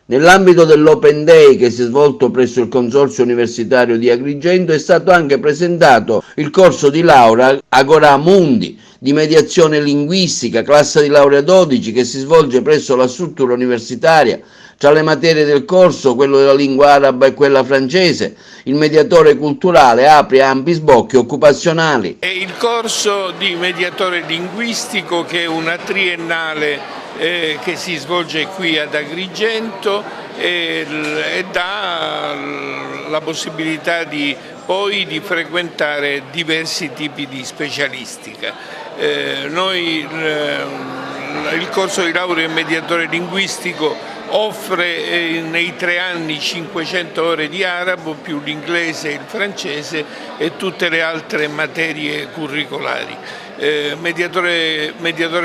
Nell'ambito dell'Open Day che si è svolto presso il Consorzio Universitario di Agrigento è stato anche presentato il corso di laurea Agora Mundi di mediazione linguistica, classe di laurea 12, che si svolge presso la struttura universitaria. Tra le materie del corso, quello della lingua araba e quella francese, il mediatore culturale apre ampi sbocchi occupazionali. È il corso di mediatore linguistico, che è una triennale che si svolge qui ad Agrigento e dà la possibilità poi di frequentare diversi tipi di specialistica. Il corso di laurea in mediatore linguistico offre nei 3 anni 500 ore di arabo più l'inglese e il francese e tutte le altre materie curricolari. Mediatore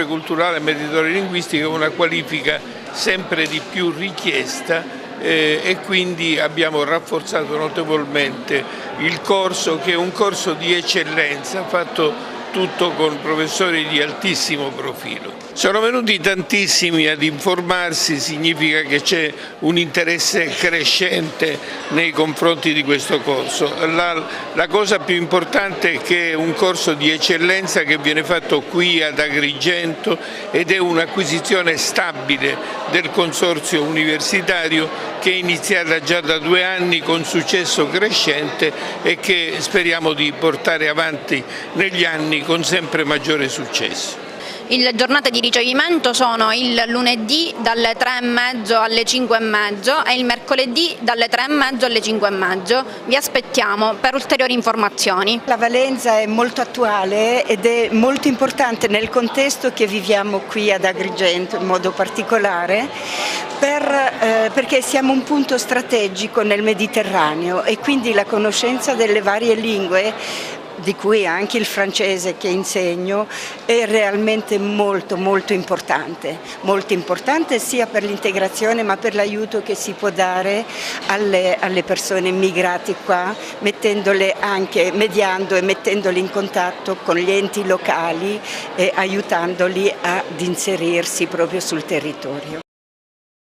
culturale e mediatore linguistico è una qualifica sempre di più richiesta e quindi abbiamo rafforzato notevolmente il corso, che è un corso di eccellenza fatto tutto con professori di altissimo profilo. Sono venuti tantissimi ad informarsi, significa che c'è un interesse crescente nei confronti di questo corso. La cosa più importante è che è un corso di eccellenza che viene fatto qui ad Agrigento ed è un'acquisizione stabile del consorzio universitario, che è iniziata già da 2 anni con successo crescente e che speriamo di portare avanti negli anni con sempre maggiore successo. Le giornate di ricevimento sono il lunedì dalle 3:30 alle 5:30 e il mercoledì dalle 3:30 alle 5:30. Vi aspettiamo per ulteriori informazioni. La valenza è molto attuale ed è molto importante nel contesto che viviamo qui ad Agrigento in modo particolare, perché siamo un punto strategico nel Mediterraneo e quindi la conoscenza delle varie lingue, di cui anche il francese che insegno, è realmente molto importante sia per l'integrazione ma per l'aiuto che si può dare alle persone immigrate qua, mediando e mettendoli in contatto con gli enti locali e aiutandoli ad inserirsi proprio sul territorio.